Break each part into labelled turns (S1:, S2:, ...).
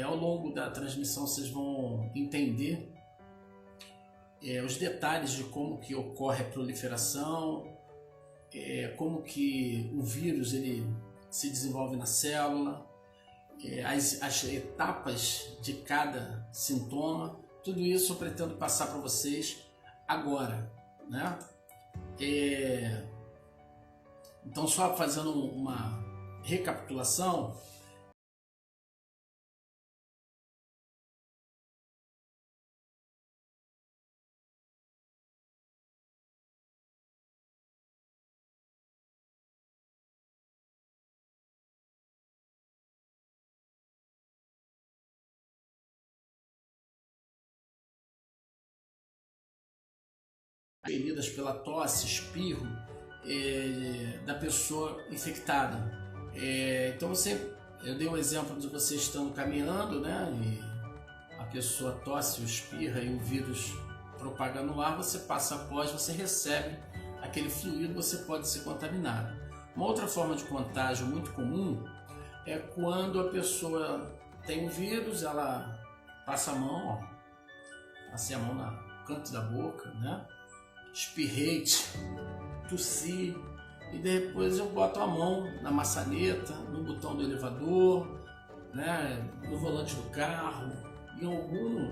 S1: Ao longo da transmissão vocês vão entender os detalhes de como que ocorre a proliferação, como que o vírus ele se desenvolve na célula, as etapas de cada sintoma. Tudo isso eu pretendo passar para vocês agora, né? Então, só fazendo uma recapitulação, impelidas pela tosse, espirro da pessoa infectada. Então eu dei um exemplo de você estando caminhando, né, e a pessoa tosse, espirra e o vírus propaga no ar, você passa após, você recebe aquele fluido, você pode ser contaminado. Uma outra forma de contágio muito comum é quando a pessoa tem o vírus, ela passa a mão, passa a mão no canto da boca, né? Espirrete, tossir, e depois eu boto a mão na maçaneta, no botão do elevador, né, no volante do carro, em algum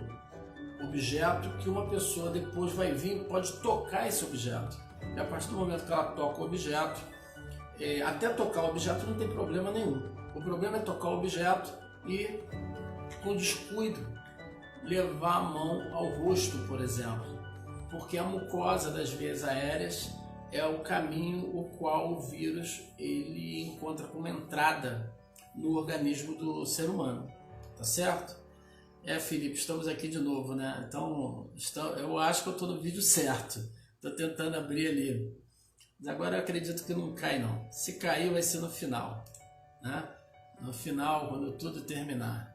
S1: objeto que uma pessoa depois vai vir, pode tocar esse objeto. E a partir do momento que ela toca o objeto, até tocar o objeto não tem problema nenhum. O problema é tocar o objeto e, com descuido, levar a mão ao rosto, por exemplo, porque a mucosa das vias aéreas é o caminho o qual o vírus ele encontra como entrada no organismo do ser humano, tá certo? Felipe, estamos aqui de novo, né? Então, eu acho que eu estou no vídeo certo, estou tentando abrir ali, mas agora eu acredito que não cai não. Se cair vai ser no final, né? No final, quando tudo terminar.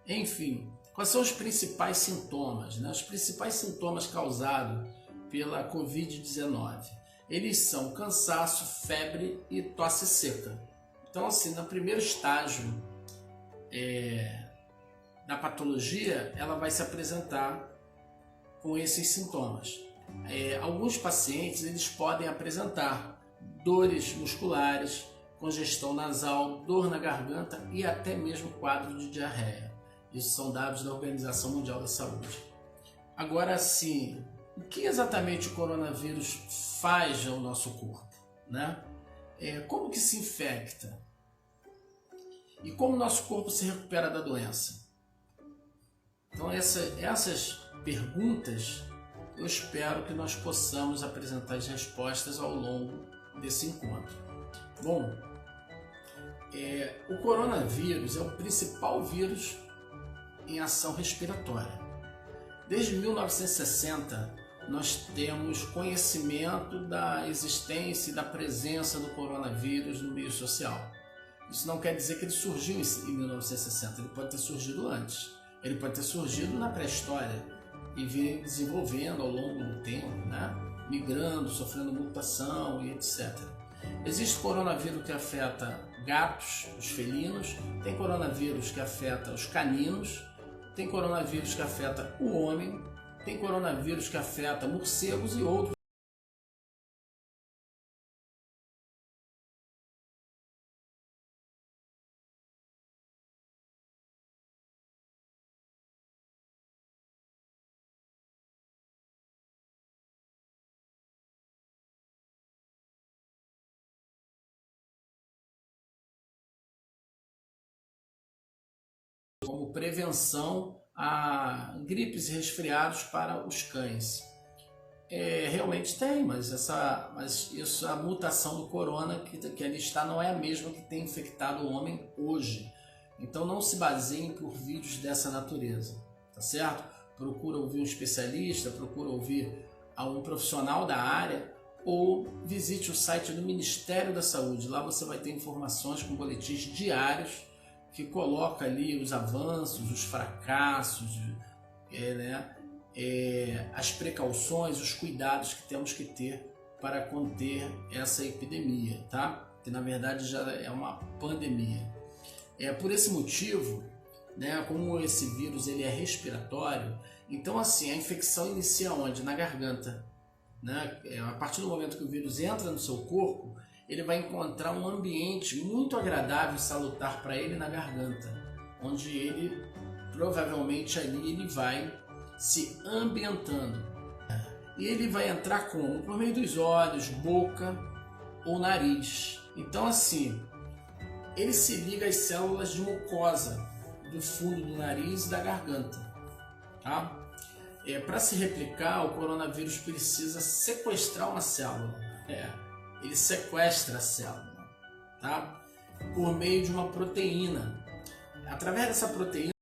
S1: Enfim, quais são os principais sintomas, né? Os principais sintomas causados pela Covid-19? Eles são cansaço, febre e tosse seca. Então, assim, no primeiro estágio da patologia, ela vai se apresentar com esses sintomas. Alguns pacientes eles podem apresentar dores musculares, congestão nasal, dor na garganta e até mesmo quadro de diarreia. Isso são dados da Organização Mundial da Saúde. Agora sim, o que exatamente o coronavírus faz ao nosso corpo, né? Como que se infecta? E como o nosso corpo se recupera da doença? Então essas perguntas eu espero que nós possamos apresentar as respostas ao longo desse encontro. Bom, o coronavírus é o principal vírus em ação respiratória. Desde 1960, nós temos conhecimento da existência e da presença do coronavírus no meio social. Isso não quer dizer que ele surgiu em 1960, ele pode ter surgido antes. Ele pode ter surgido na pré-história e vir desenvolvendo ao longo do tempo, né? Migrando, sofrendo mutação e etc. Existe coronavírus que afeta gatos, os felinos, tem coronavírus que afeta os caninos, tem coronavírus que afeta o homem, tem coronavírus que afeta morcegos e outros. Como prevenção a gripes e resfriados para os cães. Realmente tem, mas a mutação do corona que ali está não é a mesma que tem infectado o homem hoje. Então não se baseiem por vídeos dessa natureza, tá certo? Procura ouvir um especialista, procura ouvir a um profissional da área ou visite o site do Ministério da Saúde. Lá você vai ter informações com boletins diários que coloca ali os avanços, os fracassos, as precauções, os cuidados que temos que ter para conter essa epidemia, tá? Que na verdade já é uma pandemia. Por esse motivo, né? Como esse vírus ele é respiratório, então assim, a infecção inicia onde? Na garganta, né? A partir do momento que o vírus entra no seu corpo, ele vai encontrar um ambiente muito agradável e salutar para ele na garganta, onde ele provavelmente ali ele vai se ambientando. E ele vai entrar como? Por meio dos olhos, boca ou nariz. Então assim, ele se liga às células de mucosa do fundo do nariz e da garganta. Tá? Para se replicar, o coronavírus precisa sequestrar uma célula. Ele sequestra a célula, tá? Por meio de uma proteína. Através dessa proteína,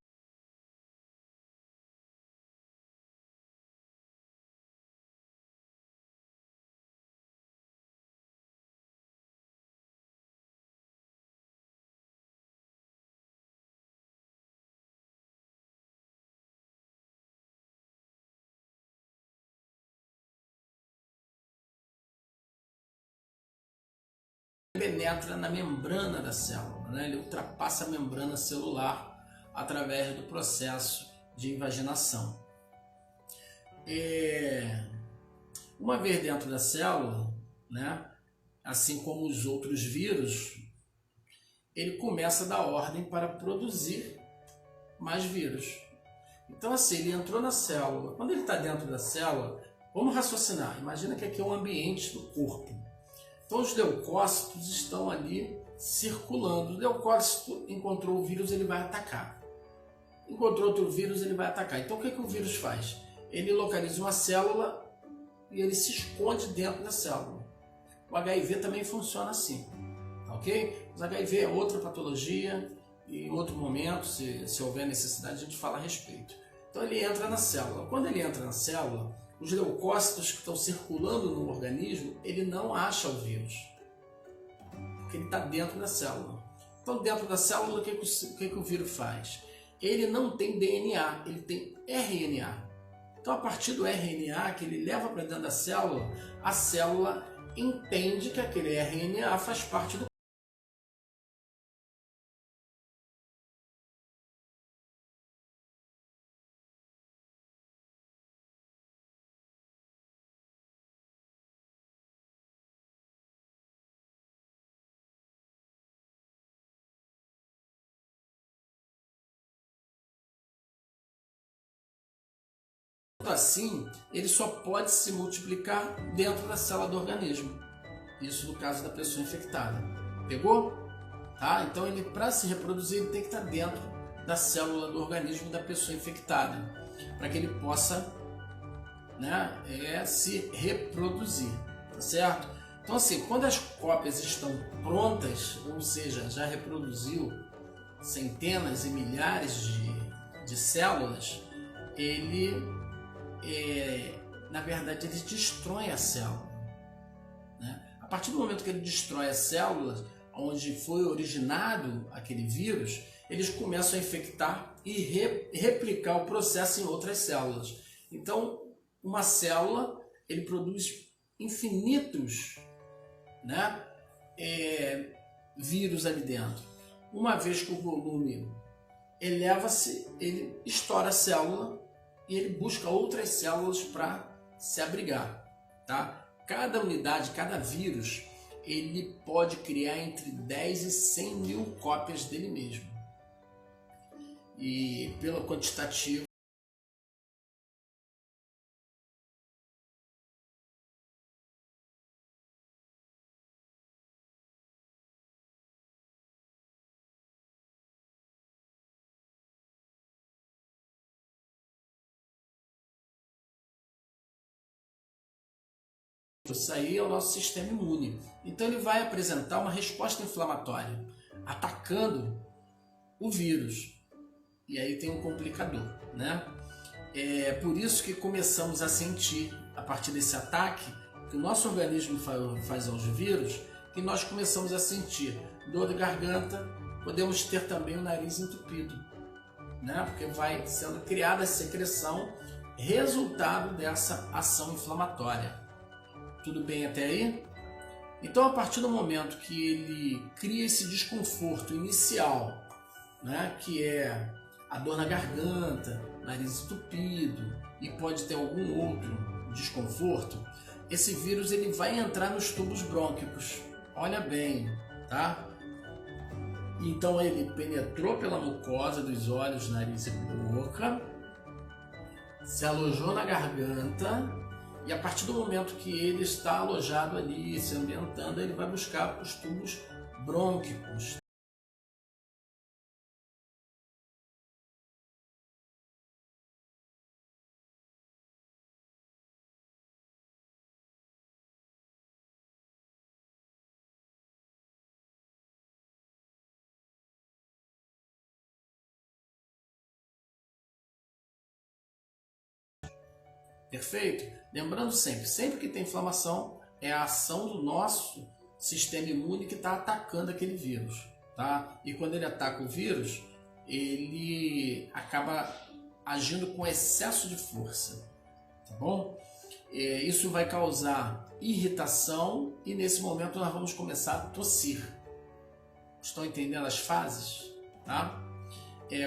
S1: penetra na membrana da célula, né? Ele ultrapassa a membrana celular através do processo de invaginação. Uma vez dentro da célula, né? Assim como os outros vírus, ele começa a dar ordem para produzir mais vírus. Então assim, ele entrou na célula. Quando ele está dentro da célula, vamos raciocinar. Imagina que aqui é um ambiente do corpo. Então os leucócitos estão ali circulando. O leucócito encontrou o vírus, ele vai atacar. Encontrou outro vírus, ele vai atacar. Então o que o vírus faz? Ele localiza uma célula e ele se esconde dentro da célula. O HIV também funciona assim, ok? Mas HIV é outra patologia e em outro momento, se houver necessidade, a gente fala a respeito. Então ele entra na célula. Quando ele entra na célula, os leucócitos que estão circulando no organismo, ele não acha o vírus, porque ele está dentro da célula. Então dentro da célula, o que o vírus faz? Ele não tem DNA, ele tem RNA. Então a partir do RNA que ele leva para dentro da célula, a célula entende que aquele RNA faz parte do assim, ele só pode se multiplicar dentro da célula do organismo. Isso no caso da pessoa infectada. Pegou? Tá? Então ele, para se reproduzir, ele tem que estar dentro da célula do organismo da pessoa infectada, para que ele possa, né, se reproduzir, tá certo? Então assim, quando as cópias estão prontas, ou seja, já reproduziu centenas e milhares de células, ele na verdade ele destrói a célula, né? A partir do momento que ele destrói as células onde foi originado aquele vírus, eles começam a infectar e replicar o processo em outras células. Então uma célula ele produz infinitos, né, vírus ali dentro. Uma vez que o volume eleva-se, ele estoura a célula e ele busca outras células para se abrigar, tá? Cada unidade, cada vírus, ele pode criar entre 10 e 100 mil cópias dele mesmo. E pelo quantitativo, isso aí é o nosso sistema imune. Então ele vai apresentar uma resposta inflamatória, atacando o vírus. E aí tem um complicador, né? É por isso que começamos a sentir, a partir desse ataque, que o nosso organismo faz aos vírus, que nós começamos a sentir dor de garganta, podemos ter também o nariz entupido, né? Porque vai sendo criada a secreção, resultado dessa ação inflamatória. Tudo bem até aí? Então, a partir do momento que ele cria esse desconforto inicial, né, que é a dor na garganta, nariz entupido e pode ter algum outro desconforto, esse vírus ele vai entrar nos tubos brônquicos. Olha bem, tá? Então ele penetrou pela mucosa dos olhos, nariz e boca, se alojou na garganta e a partir do momento que ele está alojado ali, se ambientando, ele vai buscar os tubos brônquicos. Perfeito? Lembrando sempre que tem inflamação, é a ação do nosso sistema imune que está atacando aquele vírus, tá? E quando ele ataca o vírus, ele acaba agindo com excesso de força, tá bom? Isso vai causar irritação e nesse momento nós vamos começar a tossir. Estão entendendo as fases? Tá?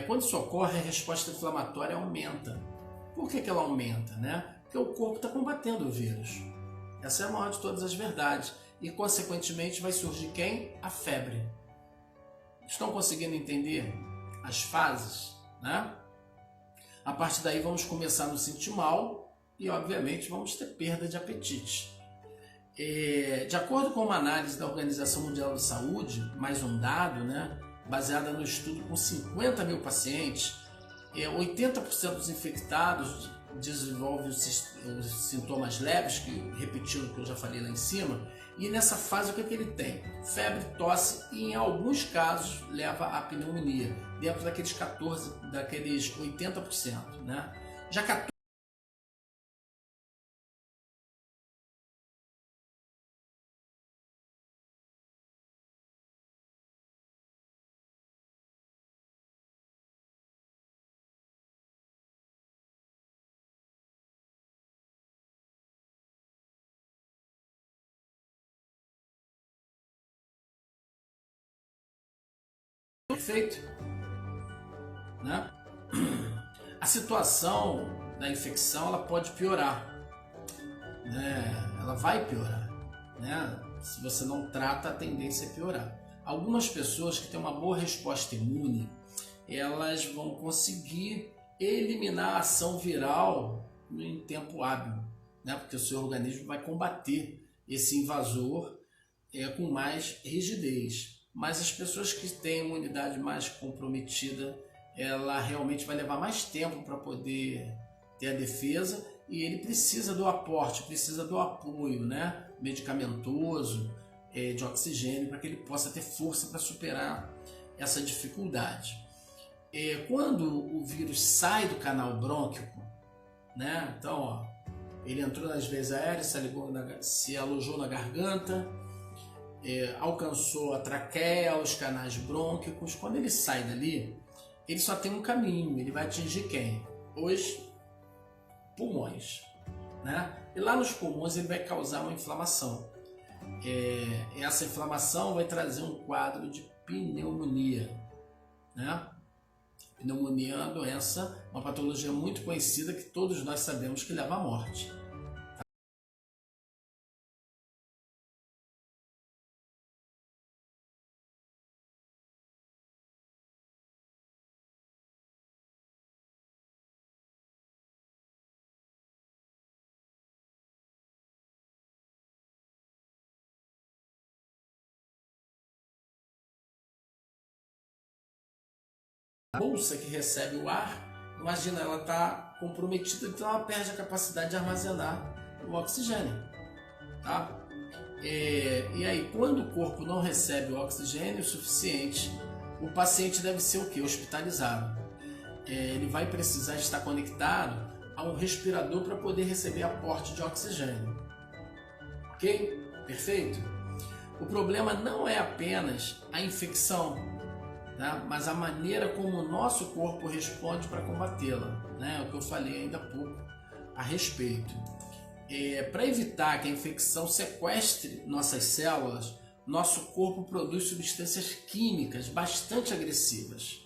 S1: Quando isso ocorre, a resposta inflamatória aumenta. Por que ela aumenta, né? Porque o corpo está combatendo o vírus. Essa é a maior de todas as verdades. E, consequentemente, vai surgir quem? A febre. Estão conseguindo entender as fases, né? A partir daí, vamos começar a nos sentir mal e, obviamente, vamos ter perda de apetite. De acordo com uma análise da Organização Mundial de Saúde, mais um dado, né? Baseada no estudo com 50 mil pacientes, 80% dos infectados desenvolvem os sintomas leves, que repetindo o que eu já falei lá em cima, e nessa fase o que ele tem? Febre, tosse e em alguns casos leva à pneumonia, dentro daqueles 80%, né? Já 14% perfeito, né? A situação da infecção ela pode piorar, né? Ela vai piorar, né? Se você não trata, a tendência é piorar. Algumas pessoas que têm uma boa resposta imune, elas vão conseguir eliminar a ação viral em tempo hábil, né? Porque o seu organismo vai combater esse invasor com mais rigidez. Mas as pessoas que têm imunidade mais comprometida, ela realmente vai levar mais tempo para poder ter a defesa e ele precisa do aporte, precisa do apoio, né? Medicamentoso, de oxigênio, para que ele possa ter força para superar essa dificuldade. Quando o vírus sai do canal brônquico, né? Então, ó, ele entrou nas veias aéreas, se alojou na garganta, alcançou a traqueia, os canais brônquicos. Quando ele sai dali, ele só tem um caminho, ele vai atingir quem? Os pulmões, né? E lá nos pulmões ele vai causar uma inflamação. Essa inflamação vai trazer um quadro de pneumonia, né? Pneumonia é uma doença, uma patologia muito conhecida que todos nós sabemos que leva à morte. A bolsa que recebe o ar, imagina, ela está comprometida, então ela perde a capacidade de armazenar o oxigênio, tá? E aí, quando o corpo não recebe o oxigênio suficiente, o paciente deve ser o quê? Hospitalizado. Ele vai precisar estar conectado a um respirador para poder receber aporte de oxigênio. Ok? Perfeito? O problema não é apenas a infecção, né? Mas a maneira como o nosso corpo responde para combatê-la, né? É o que eu falei ainda há pouco a respeito. Para evitar que a infecção sequestre nossas células, nosso corpo produz substâncias químicas bastante agressivas.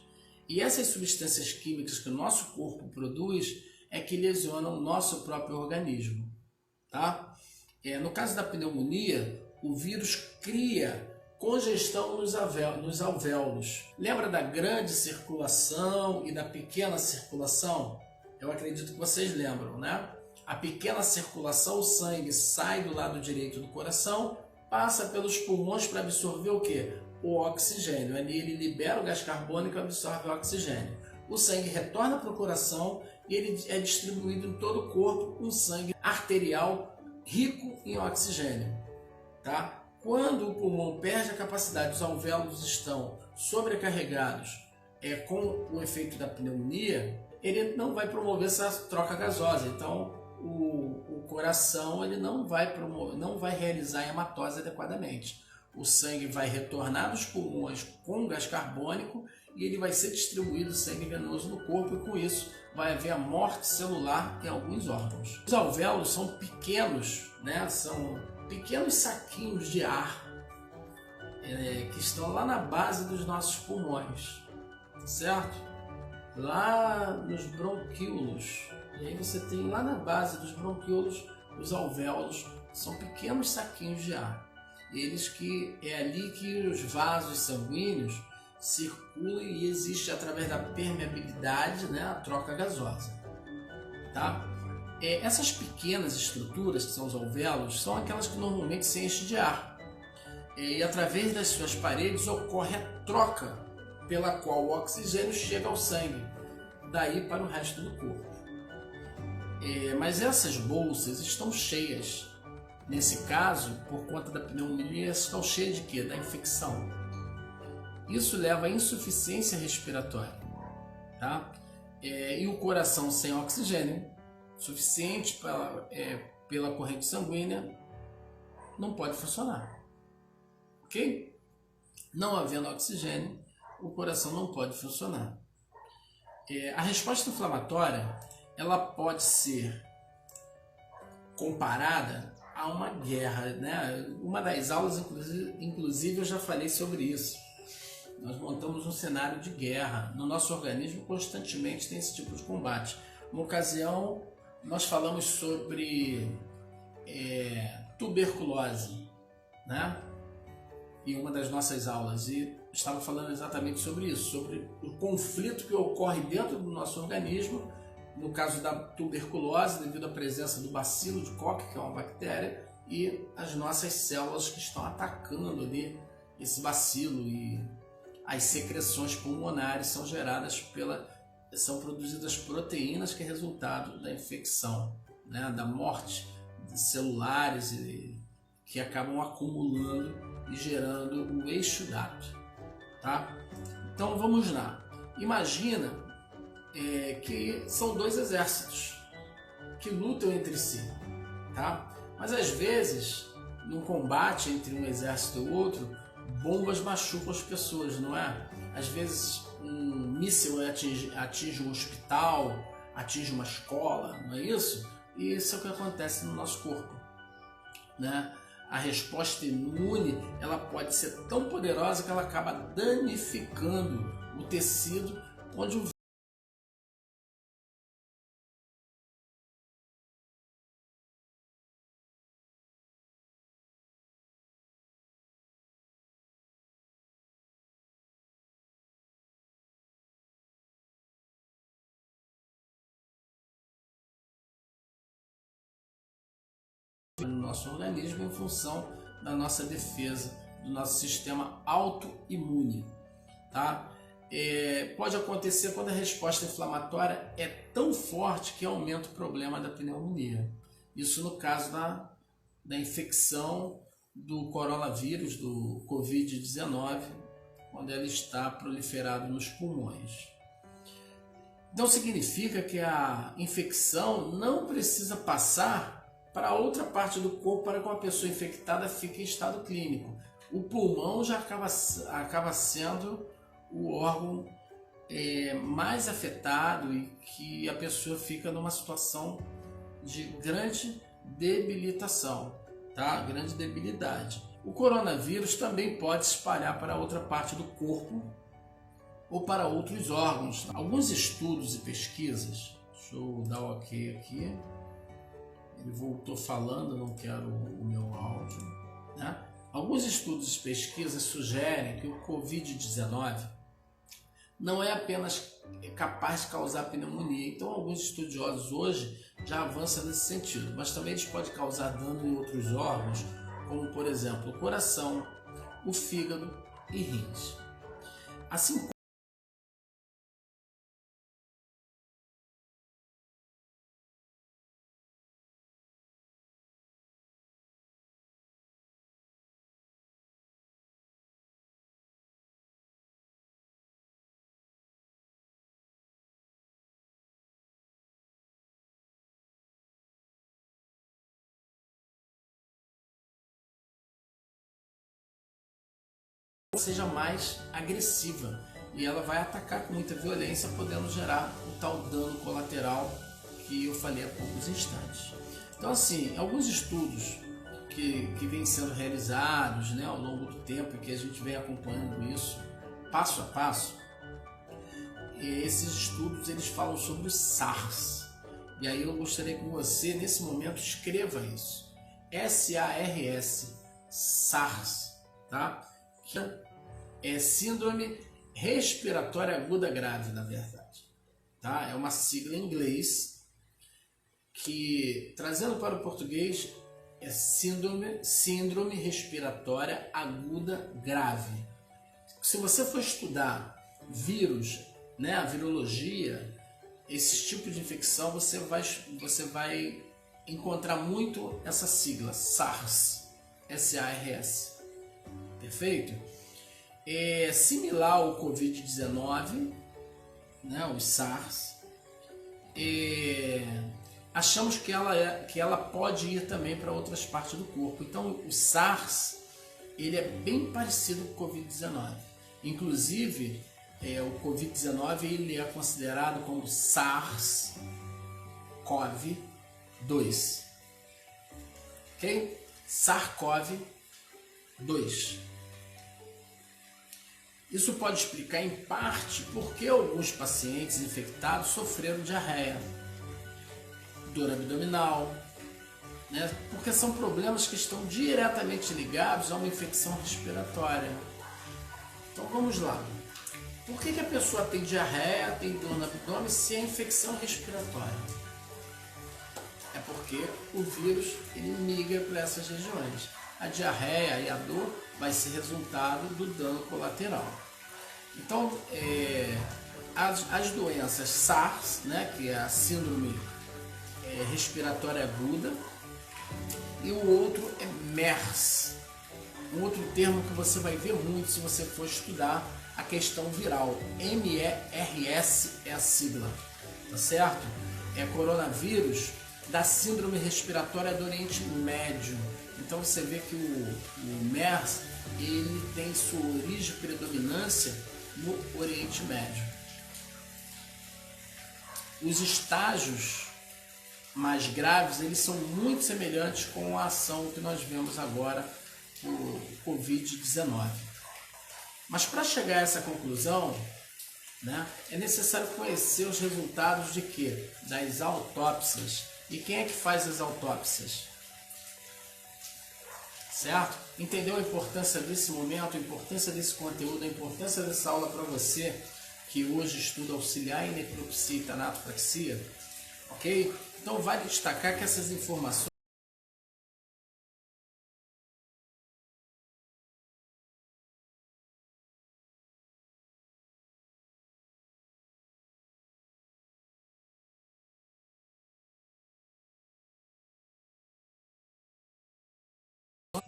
S1: E essas substâncias químicas que o nosso corpo produz é que lesionam o nosso próprio organismo, tá? No caso da pneumonia, o vírus cria congestão nos alvéolos. Lembra da grande circulação e da pequena circulação? Eu acredito que vocês lembram, né? A pequena circulação, o sangue sai do lado direito do coração, passa pelos pulmões para absorver o quê? O oxigênio. Ali ele libera o gás carbônico e absorve o oxigênio. O sangue retorna para o coração e ele é distribuído em todo o corpo, um sangue arterial rico em oxigênio, tá? Quando o pulmão perde a capacidade, os alvéolos estão sobrecarregados com o efeito da pneumonia, ele não vai promover essa troca gasosa. Então, o coração ele não vai realizar a hematose adequadamente. O sangue vai retornar dos pulmões com gás carbônico e ele vai ser distribuído sangue venoso no corpo, e com isso vai haver a morte celular em alguns órgãos. Os alvéolos são pequenos, né? São pequenos saquinhos de ar que estão lá na base dos nossos pulmões, certo? Lá nos bronquíolos. E aí você tem lá na base dos bronquíolos os alvéolos, são pequenos saquinhos de ar. Eles que é ali que os vasos sanguíneos circulam e existe através da permeabilidade, né, a troca gasosa, tá? Essas pequenas estruturas, que são os alvéolos, são aquelas que normalmente se enchem de ar. E através das suas paredes ocorre a troca pela qual o oxigênio chega ao sangue, daí para o resto do corpo. Mas essas bolsas estão cheias. Nesse caso, por conta da pneumonia, estão cheias de quê? Da infecção. Isso leva à insuficiência respiratória, tá? E o coração sem oxigênio suficiente pela corrente sanguínea não pode funcionar, ok? Não havendo oxigênio, o coração não pode funcionar. A resposta inflamatória ela pode ser comparada a uma guerra, né? Uma das aulas, inclusive, eu já falei sobre isso. Nós montamos um cenário de guerra. No nosso organismo, constantemente tem esse tipo de combate. Uma ocasião, nós falamos sobre tuberculose, né? Em uma das nossas aulas. E estava falando exatamente sobre isso, sobre o conflito que ocorre dentro do nosso organismo, no caso da tuberculose, devido à presença do bacilo de Koch, que é uma bactéria, e as nossas células que estão atacando ali esse bacilo, e as secreções pulmonares são produzidas proteínas que é resultado da infecção, né, da morte de celulares que acabam acumulando e gerando o exudato, tá? Então vamos lá. Imagina que são dois exércitos que lutam entre si, tá? Mas às vezes, no combate entre um exército e outro, bombas machucam as pessoas, não é? Às vezes um míssil atinge um hospital, atinge uma escola, não é isso? E isso é o que acontece no nosso corpo, né? A resposta imune ela pode ser tão poderosa que ela acaba danificando o tecido onde o no nosso organismo em função da nossa defesa, do nosso sistema autoimune, tá? Pode acontecer quando a resposta inflamatória é tão forte que aumenta o problema da pneumonia. Isso no caso da infecção do coronavírus, do Covid-19, quando ela está proliferado nos pulmões. Então significa que a infecção não precisa passar para outra parte do corpo para que uma pessoa infectada fique em estado clínico. O pulmão já acaba sendo o órgão mais afetado e que a pessoa fica numa situação de grande debilitação, tá? Grande debilidade. O coronavírus também pode espalhar para outra parte do corpo, ou para outros órgãos. Alguns estudos e pesquisas, deixa eu dar o ok aqui, ele voltou falando, não quero o meu áudio, né? Alguns estudos e pesquisas sugerem que o Covid-19 não é apenas capaz de causar pneumonia. Então, alguns estudiosos hoje já avançam nesse sentido, mas também eles podem causar dano em outros órgãos, como, por exemplo, o coração, o fígado e rins. Assim seja mais agressiva e ela vai atacar com muita violência, podendo gerar o tal dano colateral que eu falei há poucos instantes. Então, assim, alguns estudos que vêm sendo realizados, né, ao longo do tempo e que a gente vem acompanhando isso passo a passo, esses estudos eles falam sobre o SARS. E aí eu gostaria que você, nesse momento, escreva isso. S-A-R-S, SARS, tá? Que é Síndrome Respiratória Aguda Grave, na verdade. Tá? É uma sigla em inglês que, trazendo para o português, é Síndrome Respiratória Aguda Grave. Se você for estudar vírus, né, a virologia, esse tipo de infecção, você vai encontrar muito essa sigla, SARS, S-A-R-S. Perfeito? É similar ao Covid-19, né, o SARS. Achamos que ela pode ir também para outras partes do corpo. Então, o SARS ele é bem parecido com o Covid-19. Inclusive, o Covid-19 ele é considerado como SARS-CoV-2. Ok? SARS-CoV-2. Isso pode explicar em parte por que alguns pacientes infectados sofreram diarreia, dor abdominal, né? Porque são problemas que estão diretamente ligados a uma infecção respiratória. Então vamos lá. Por que a pessoa tem diarreia, tem dor no abdômen se é infecção respiratória? É porque o vírus ele migra para essas regiões. A diarreia e a dor vai ser resultado do dano colateral. Então, as doenças SARS, né, que é a síndrome respiratória aguda, e o outro é MERS, um outro termo que você vai ver muito se você for estudar a questão viral. MERS é a sigla, tá certo? É coronavírus da síndrome respiratória do Oriente Médio. Então você vê que o MERS ele tem sua origem e predominância no Oriente Médio. Os estágios mais graves eles são muito semelhantes com a ação que nós vemos agora no Covid-19. Mas para chegar a essa conclusão, né, é necessário conhecer os resultados de quê? Das autópsias. E quem é que faz as autópsias? Certo? Entendeu a importância desse momento, a importância desse conteúdo, a importância dessa aula para você que hoje estuda auxiliar em necropsia e tanatopraxia? Ok? Então vale destacar que essas informações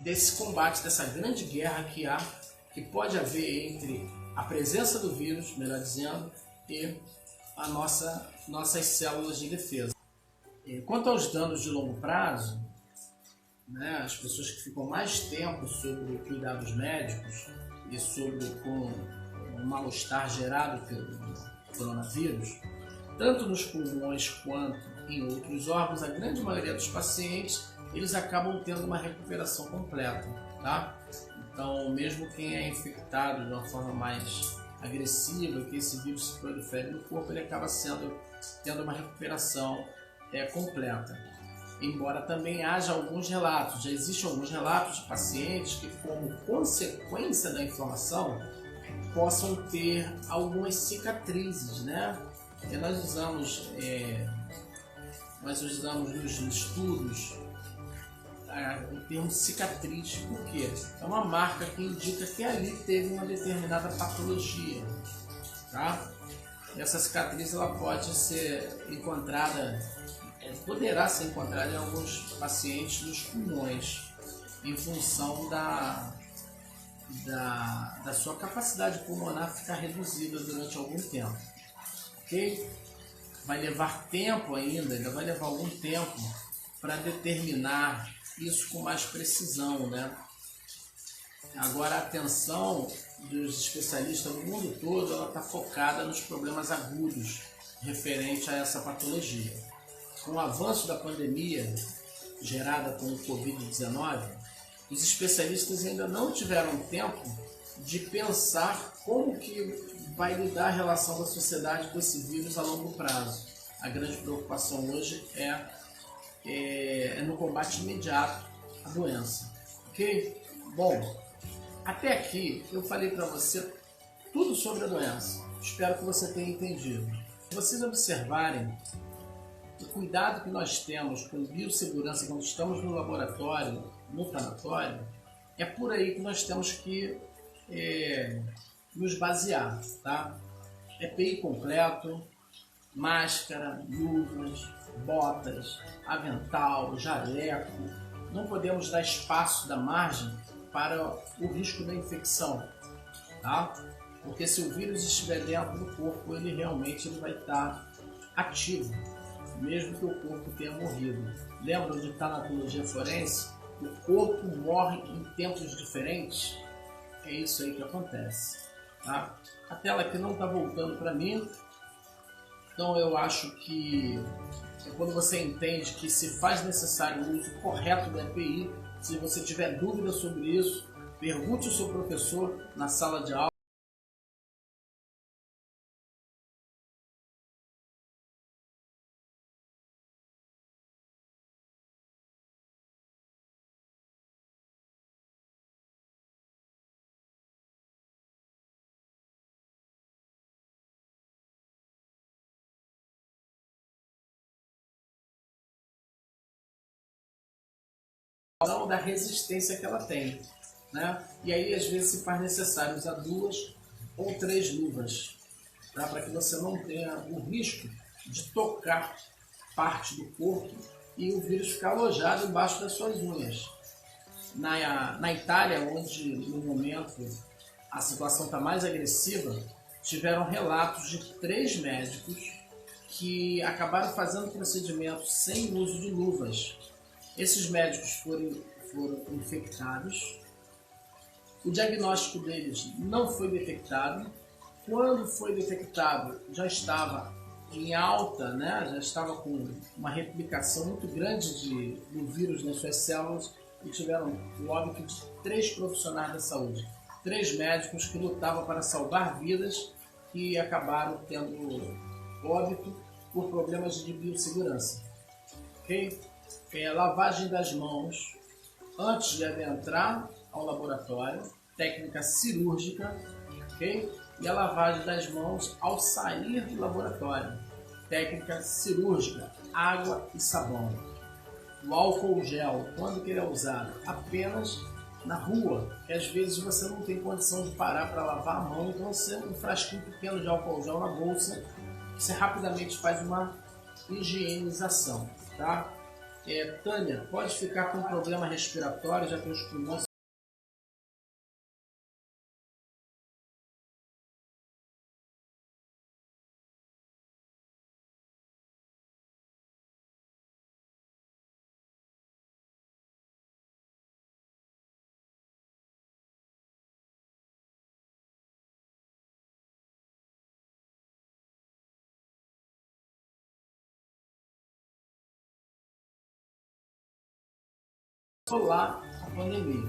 S1: desse combate, dessa grande guerra que pode haver entre a presença do vírus, melhor dizendo, e nossas células de defesa. Quanto aos danos de longo prazo, né, as pessoas que ficam mais tempo sob cuidados médicos e com o mal-estar gerado pelo coronavírus, tanto nos pulmões quanto em outros órgãos, a grande maioria dos pacientes eles acabam tendo uma recuperação completa, tá? Então, mesmo quem é infectado de uma forma mais agressiva, que esse vírus se prolifere no corpo, ele acaba tendo uma recuperação completa. Embora também haja alguns relatos, já existem alguns relatos de pacientes que, como consequência da inflamação, possam ter algumas cicatrizes, né? E nós usamos nos estudos o termo cicatriz, porque é uma marca que indica que ali teve uma determinada patologia, tá? E essa cicatriz ela pode ser encontrada, poderá ser encontrada em alguns pacientes nos pulmões, em função da sua capacidade pulmonar ficar reduzida durante algum tempo, ok? Vai levar tempo ainda vai levar algum tempo para determinar isso com mais precisão, né? Agora a atenção dos especialistas no mundo todo ela está focada nos problemas agudos referente a essa patologia. Com o avanço da pandemia gerada com o Covid-19, os especialistas ainda não tiveram tempo de pensar como que vai lidar a relação da sociedade com esse vírus a longo prazo. A grande preocupação hoje é no combate imediato à doença, ok? Bom, até aqui eu falei para você tudo sobre a doença. Espero que você tenha entendido. Se vocês observarem o cuidado que nós temos com biossegurança quando estamos no laboratório, no sanatório, é por aí que nós temos que nos basear, tá? EPI completo, máscara, luvas, botas, avental, jaleco. Não podemos dar espaço da margem para o risco da infecção, tá? Porque se o vírus estiver dentro do corpo, ele realmente vai estar ativo, mesmo que o corpo tenha morrido. Lembram de tanatologia forense? O corpo morre em tempos diferentes? É isso aí que acontece, tá? A tela aqui não está voltando para mim, então eu acho que quando você entende que se faz necessário o uso correto da EPI, se você tiver dúvida sobre isso, pergunte ao seu professor na sala de aula. Da resistência que ela tem, né? E aí às vezes se faz necessário usar 2 ou 3 luvas, tá? Para que você não tenha o risco de tocar parte do corpo e o vírus ficar alojado embaixo das suas unhas. Na Itália, onde no momento a situação está mais agressiva, tiveram relatos de 3 médicos que acabaram fazendo procedimentos sem uso de luvas. Esses médicos foram infectados, o diagnóstico deles não foi detectado. Quando foi detectado, já estava em alta, né? Já estava com uma replicação muito grande do vírus nas suas células e tiveram o óbito de 3 profissionais da saúde. 3 médicos que lutavam para salvar vidas e acabaram tendo óbito por problemas de biossegurança. Ok? Lavagem das mãos antes de adentrar ao laboratório, técnica cirúrgica, ok? E a lavagem das mãos ao sair do laboratório, técnica cirúrgica, água e sabão. O álcool gel, quando que ele é usado? Apenas na rua, que às vezes você não tem condição de parar para lavar a mão, então você um frasquinho pequeno de álcool gel na bolsa, você rapidamente faz uma higienização, tá? Tânia, pode ficar com problema respiratório, já que os pulmões lá a pandemia.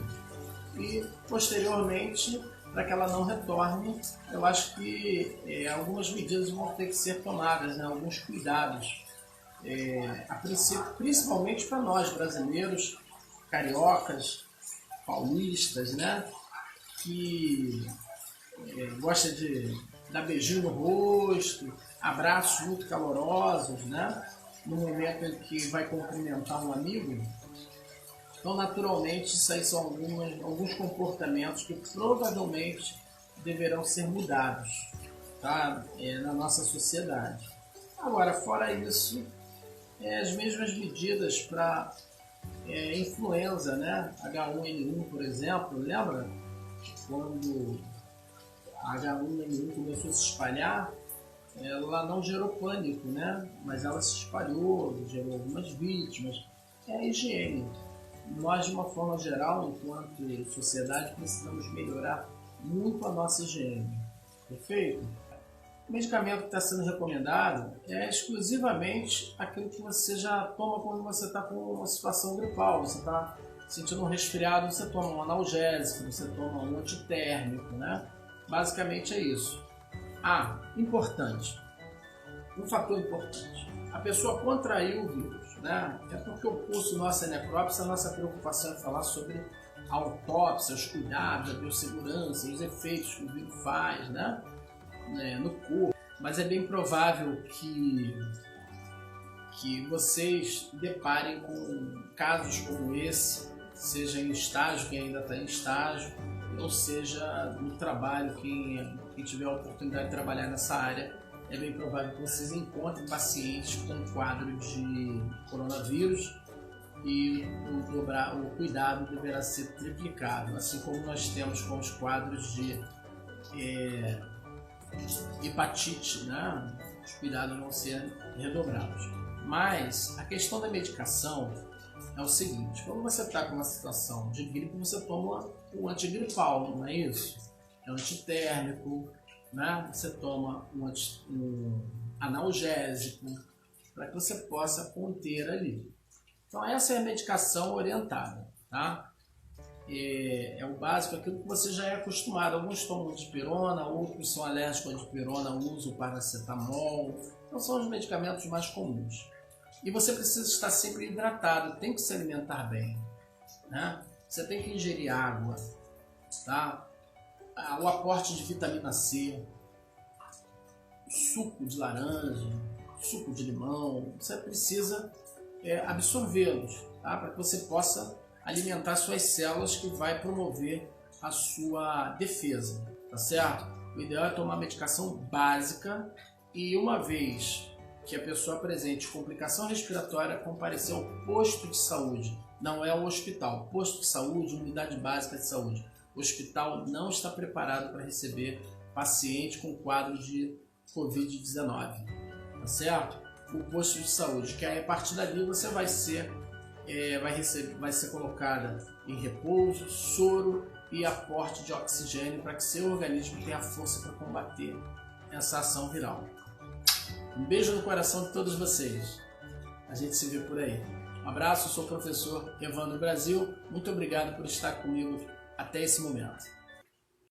S1: E posteriormente para que ela não retorne. Eu acho que algumas medidas vão ter que ser tomadas, né? Alguns cuidados, a princípio, principalmente para nós brasileiros, cariocas, paulistas, né? Que gosta de dar beijinho no rosto, abraços muito calorosos, né? No momento em que vai cumprimentar um amigo. Então, naturalmente, isso aí são alguns comportamentos que provavelmente deverão ser mudados, tá? Na nossa sociedade. Agora, fora isso, as mesmas medidas para influenza, né? H1N1, por exemplo, lembra? Quando a H1N1 começou a se espalhar, ela não gerou pânico, né? Mas ela se espalhou, gerou algumas vítimas. É a higiene. Nós, de uma forma geral, enquanto sociedade, precisamos melhorar muito a nossa higiene. Perfeito? O medicamento que está sendo recomendado é exclusivamente aquilo que você já toma quando você está com uma situação gripal. Você está sentindo um resfriado, você toma um analgésico, você toma um antitérmico, né? Basicamente é isso. Importante. Um fator importante. A pessoa contraiu o vírus, né? É porque o curso nosso é necrópsia, a nossa preocupação é falar sobre a autópsia, os cuidados, a biossegurança, os efeitos que o vírus faz, né? No corpo. Mas é bem provável que vocês deparem com casos como esse, seja em estágio, quem ainda está em estágio, ou seja no trabalho, quem tiver a oportunidade de trabalhar nessa área, é bem provável que vocês encontrem pacientes com quadro de coronavírus e o cuidado deverá ser triplicado, assim como nós temos com os quadros de hepatite, né? Os cuidados vão ser redobrados. Mas a questão da medicação é o seguinte: quando você está com uma situação de gripe, você toma um antigripal, não é isso? É antitérmico, né? Você toma um analgésico para que você possa conter ali. Então essa é a medicação orientada, tá? É o básico, aquilo que você já é acostumado. Alguns tomam dipirona, outros são alérgicos à dipirona, usam paracetamol. Então são os medicamentos mais comuns. E você precisa estar sempre hidratado, tem que se alimentar bem, né? Você tem que ingerir água, tá? O aporte de vitamina C, suco de laranja, suco de limão, você precisa absorvê-los, tá? Para que você possa alimentar suas células, que vai promover a sua defesa, tá certo? O ideal é tomar medicação básica e, uma vez que a pessoa apresente complicação respiratória, comparecer ao posto de saúde, não é o hospital. Posto de saúde, unidade básica de saúde. O hospital não está preparado para receber paciente com quadro de Covid-19, tá certo? O posto de saúde, que aí a partir dali você vai ser colocada em repouso, soro e aporte de oxigênio para que seu organismo tenha força para combater essa ação viral. Um beijo no coração de todos vocês. A gente se vê por aí. Um abraço, eu sou o professor Evandro Brasil. Muito obrigado por estar comigo até esse momento.